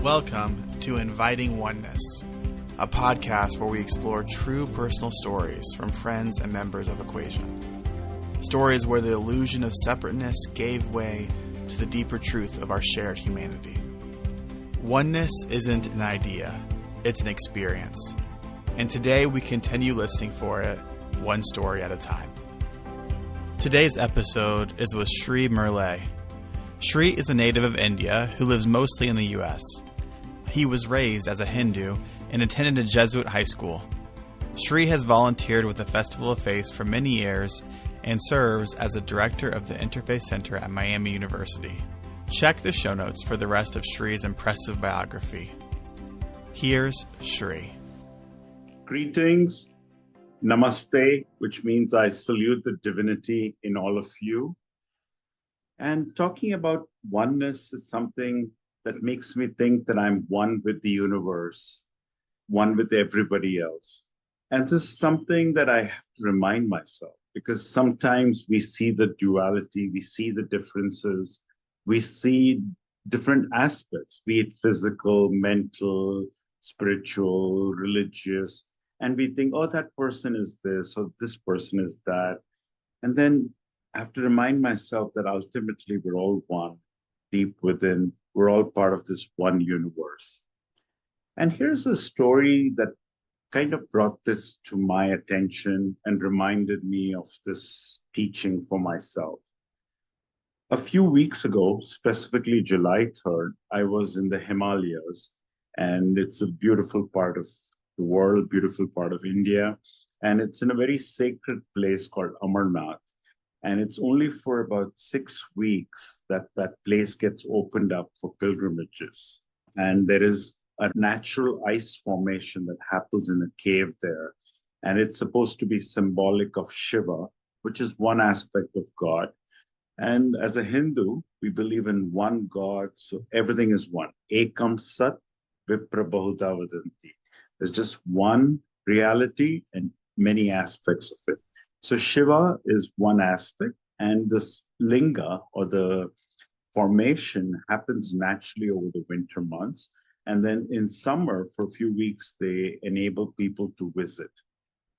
Welcome to Inviting Oneness, a podcast where we explore true personal stories from friends and members of EquaSion. Stories where the illusion of separateness gave way to the deeper truth of our shared humanity. Oneness isn't an idea, it's an experience. And today we continue listening for it, one story at a time. Today's episode is with Sri Mirle. Sri is a native of India who lives mostly in the U.S. He was raised as a Hindu and attended a Jesuit high school. Sri has volunteered with the Festival of Faith for many years and serves as the director of the Interfaith Center at Miami University. Check the show notes for the rest of Sri's impressive biography. Here's Sri. Greetings, namaste, which means I salute the divinity in all of you. And talking about oneness is something that makes me think that I'm one with the universe, one with everybody else. And this is something that I have to remind myself, because sometimes we see the duality, we see the differences, we see different aspects, be it physical, mental, spiritual, religious, and we think, oh, that person is this, or this person is that. And then I have to remind myself that ultimately we're all one, deep within. We're all part of this one universe. And here's a story that kind of brought this to my attention and reminded me of this teaching for myself. A few weeks ago, specifically July 3rd, I was in the Himalayas, and it's a beautiful part of the world, beautiful part of India. And it's in a very sacred place called Amarnath. And it's only for about 6 weeks that that place gets opened up for pilgrimages. And there is a natural ice formation that happens in a cave there. And it's supposed to be symbolic of Shiva, which is one aspect of God. And as a Hindu, we believe in one God, so everything is one. Ekam Sat Vipra Bahuta Vadanti. There's just one reality and many aspects of it. So Shiva is one aspect, and this linga, or the formation, happens naturally over the winter months. And then in summer, for a few weeks, they enable people to visit.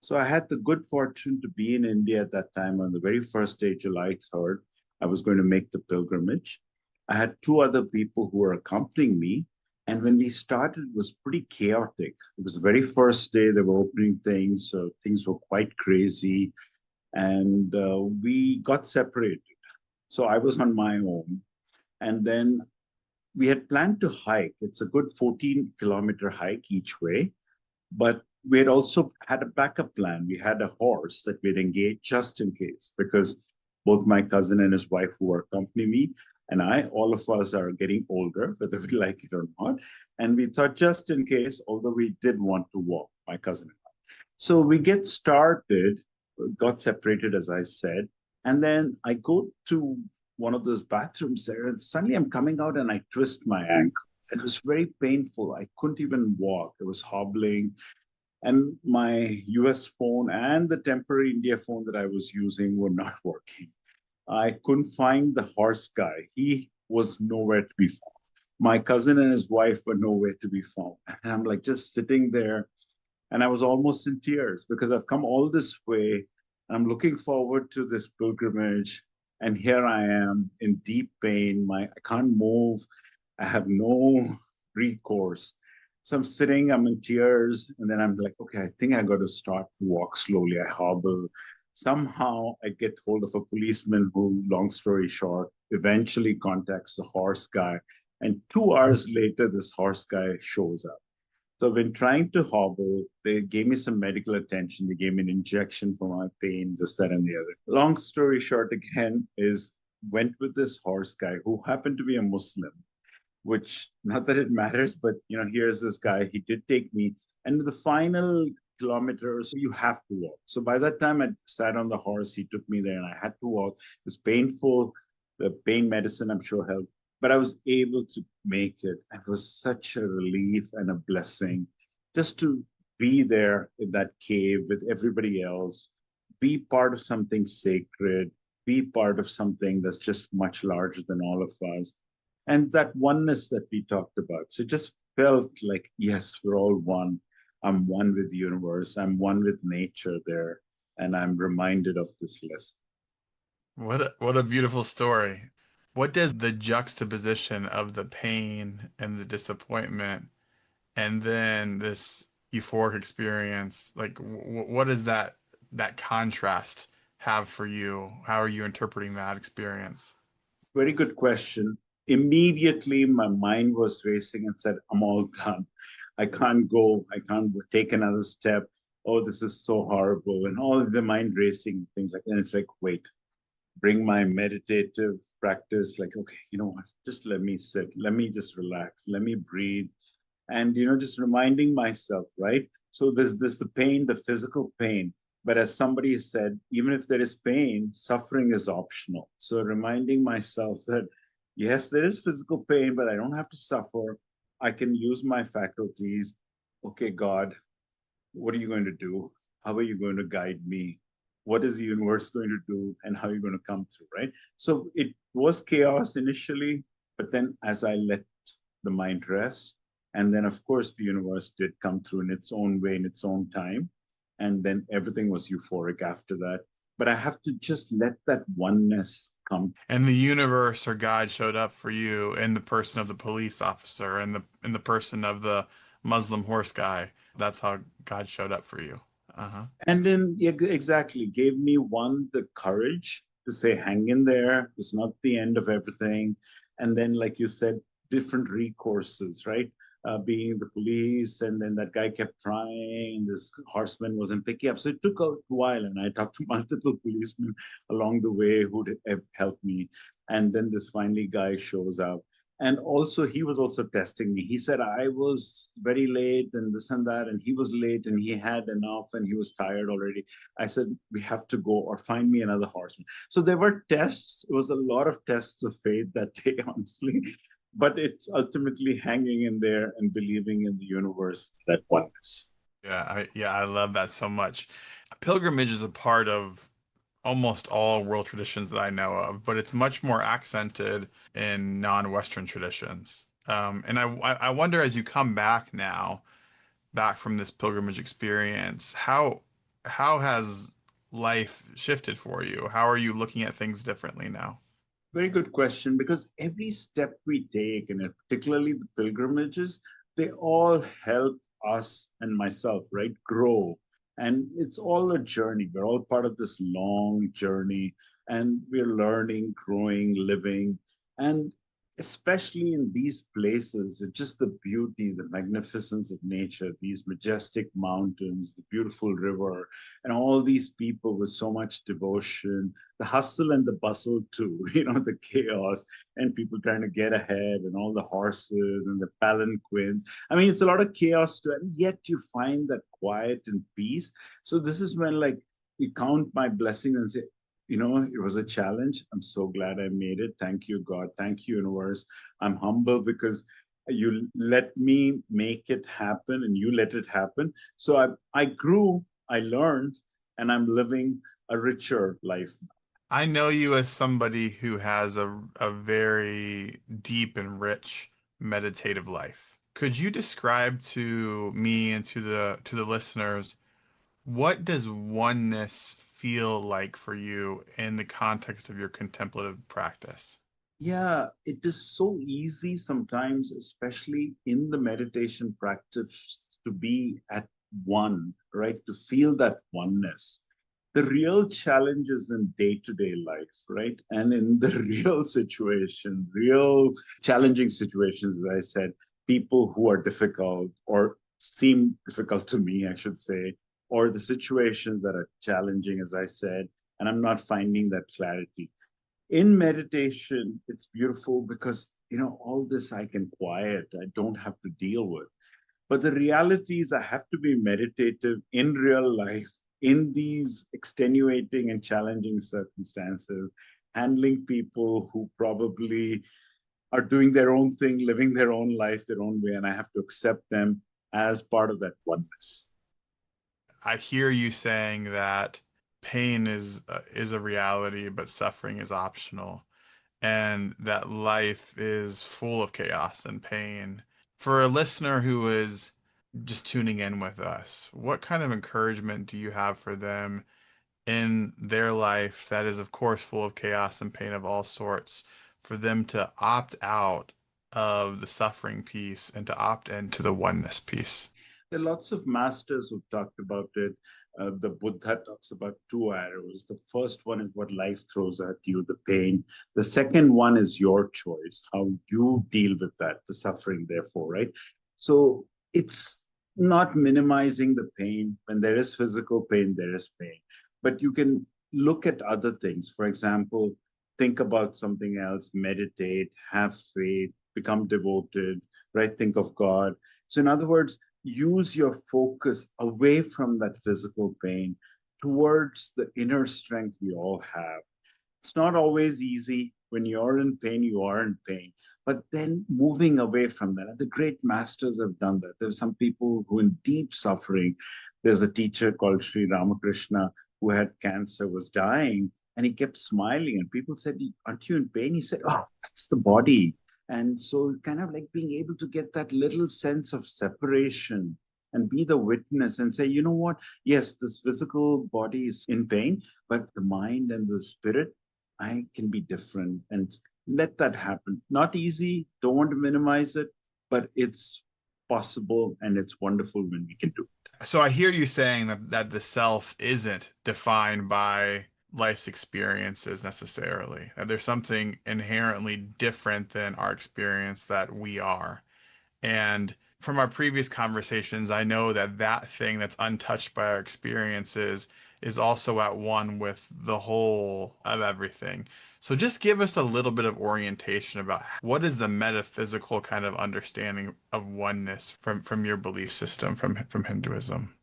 So I had the good fortune to be in India at that time. On the very first day, July 3rd, I was going to make the pilgrimage. I had 2 other people who were accompanying me. And when we started, it was pretty chaotic. It was the very first day they were opening things, so things were quite crazy. And we got separated. So I was on my own. And then we had planned to hike. It's a good 14-kilometer hike each way. But we had also had a backup plan. We had a horse that we'd engage just in case, because both my cousin and his wife who were accompanying me and I, all of us are getting older, whether we like it or not. And we thought just in case, although we did want to walk, my cousin and I. So we get started, got separated, as I said. And then I go to one of those bathrooms there, and suddenly I'm coming out and I twist my ankle. It was very painful. I couldn't even walk. I was hobbling. And my US phone and the temporary India phone that I was using were not working. I couldn't find the horse guy. He was nowhere to be found. My cousin and his wife were nowhere to be found. And I'm like just sitting there, and I was almost in tears because I've come all this way and I'm looking forward to this pilgrimage. And here I am in deep pain. I can't move. I have no recourse. So I'm sitting, I'm in tears. And then I'm like, okay, I think I got to start to walk slowly. I hobble. Somehow I get hold of a policeman who, long story short, eventually contacts the horse guy. And 2 hours later, this horse guy shows up. So when trying to hobble, they gave me some medical attention. They gave me an injection for my pain, this, that, and the other. Long story short, again, is went with this horse guy who happened to be a Muslim, which, not that it matters, but, here's this guy. He did take me. And the final kilometer or so, you have to walk. So by that time, I sat on the horse. He took me there, and I had to walk. It was painful. The pain medicine, I'm sure, helped. But I was able to make it. It was such a relief and a blessing just to be there in that cave with everybody else, be part of something sacred, be part of something that's just much larger than all of us. and that oneness that we talked about. So it just felt like, yes, we're all one. I'm one with the universe. I'm one with nature there. And I'm reminded of this lesson. What a beautiful story. What does the juxtaposition of the pain and the disappointment and then this euphoric experience, like what does that contrast have for you? How are you interpreting that experience? Very good question. Immediately, my mind was racing and said, I'm all done. I can't go. I can't take another step. Oh, this is so horrible. And all of the mind racing things like that. And it's like, wait, bring my meditative practice. Like, okay, you know what? Just let me sit. Let me just relax. Let me breathe. And, just reminding myself, right? So there's this the pain, the physical pain. But as somebody said, even if there is pain, suffering is optional. So reminding myself that, yes, there is physical pain, but I don't have to suffer. I can use my faculties. Okay, God, what are you going to do? How are you going to guide me? What is the universe going to do? And how are you going to come through, right? So it was chaos initially, but then as I let the mind rest, and then, of course, the universe did come through in its own way, in its own time. And then everything was euphoric after that. But I have to just let that oneness come. And the universe or God showed up for you in the person of the police officer and the person of the Muslim horse guy. That's how God showed up for you. Uh-huh. And then, yeah, exactly, gave me the courage to say, hang in there. It's not the end of everything. And then, like you said, different recourses, right? Being the police, and then that guy kept trying. This horseman wasn't picking up, so it took a while. And I talked to multiple policemen along the way who have helped me. And then this finally guy shows up, and also he was also testing me. He said I was very late and this and that, and he was late and he had enough and he was tired already. I said, we have to go or find me another horseman. So there were tests. It was a lot of tests of faith that day, honestly, but it's ultimately hanging in there and believing in the universe, that oneness. I love that so much. Pilgrimage is a part of almost all world traditions that I know of, but it's much more accented in non-Western traditions. And I wonder as you come back now, back from this pilgrimage experience, how has life shifted for you? How are you looking at things differently now? Very good question, because every step we take, and particularly the pilgrimages, they all help us and myself, right, grow. And it's all a journey. We're all part of this long journey, and we're learning, growing, living. And especially in these places, just the beauty, the magnificence of nature, these majestic mountains, the beautiful river, and all these people with so much devotion, the hustle and the bustle too, the chaos and people trying to get ahead and all the horses and the palanquins. I mean, it's a lot of chaos too, and yet you find that quiet and peace. So this is when, like, you count my blessings and say, it was a challenge. I'm so glad I made it. Thank you, God. Thank you, universe. I'm humble because you let me make it happen and you let it happen. So I grew, I learned, and I'm living a richer life. I know you as somebody who has a very deep and rich meditative life. Could you describe to me and to the listeners what does oneness feel like for you in the context of your contemplative practice? Yeah, it is so easy sometimes, especially in the meditation practice, to be at one, right? To feel that oneness. The real challenge is in day-to-day life, right? And in the real situation, real challenging situations, as I said, people who are difficult or seem difficult to me, I should say, or the situations that are challenging, as I said, and I'm not finding that clarity. In meditation, it's beautiful because, all this I can quiet, I don't have to deal with. But the reality is, I have to be meditative in real life, in these extenuating and challenging circumstances, handling people who probably are doing their own thing, living their own life, their own way, and I have to accept them as part of that oneness. I hear you saying that pain is a reality, but suffering is optional. and that life is full of chaos and pain. For a listener who is just tuning in with us, what kind of encouragement do you have for them in their life that is, of course, full of chaos and pain of all sorts, for them to opt out of the suffering piece and to opt into the oneness piece? There are lots of masters who've talked about it. The Buddha talks about two arrows. The first one is what life throws at you, the pain. The second one is your choice, how you deal with that, the suffering, therefore, right? So it's not minimizing the pain. When there is physical pain, there is pain. But you can look at other things. For example, think about something else, meditate, have faith, become devoted, right? Think of God. So in other words, use your focus away from that physical pain towards the inner strength we all have. It's not always easy. When you're in pain, you are in pain. But then moving away from that, and the great masters have done that. There's some people who in deep suffering. There's a teacher called Sri Ramakrishna who had cancer, was dying, and he kept smiling. And people said, "Aren't you in pain?" He said, "Oh, that's the body." And so kind of like being able to get that little sense of separation and be the witness and say, you know what? Yes, this physical body is in pain, but the mind and the spirit, I can be different, and let that happen. Not easy, don't want to minimize it, but it's possible and it's wonderful when we can do it. So I hear you saying that the self isn't defined by life's experiences necessarily. That there's something inherently different than our experience that we are. And from our previous conversations, I know that thing that's untouched by our experiences is also at one with the whole of everything. So just give us a little bit of orientation about what is the metaphysical kind of understanding of oneness from your belief system, from Hinduism.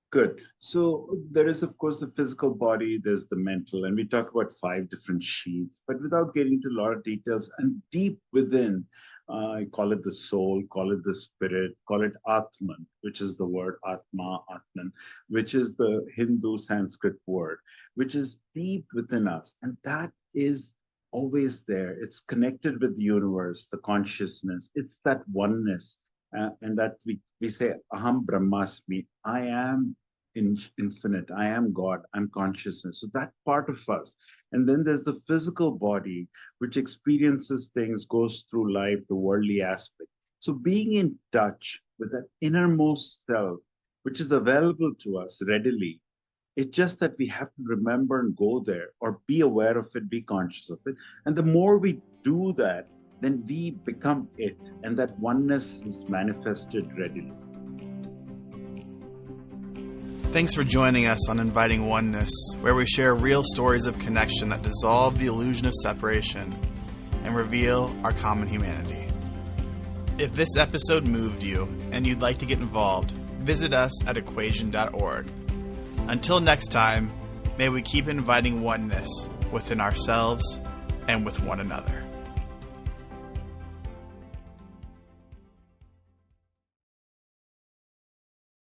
Good. So there is, of course, the physical body, there's the mental, and we talk about 5 different sheets, but without getting into a lot of details, and deep within, I call it the soul, call it the spirit, call it Atman, which is the word Atma, Atman, which is the Hindu Sanskrit word, which is deep within us. And that is always there. It's connected with the universe, the consciousness. It's that oneness. And that we say, Aham Brahmasmi, I am infinite, I am God, I'm consciousness. So that part of us. And then there's the physical body, which experiences things, goes through life, the worldly aspect. So being in touch with that innermost self, which is available to us readily, it's just that we have to remember and go there, or be aware of it, be conscious of it. And the more we do that, then we become it, and that oneness is manifested readily. Thanks for joining us on Inviting Oneness, where we share real stories of connection that dissolve the illusion of separation and reveal our common humanity. If this episode moved you and you'd like to get involved, visit us at EquaSion.org. Until next time, may we keep inviting oneness within ourselves and with one another.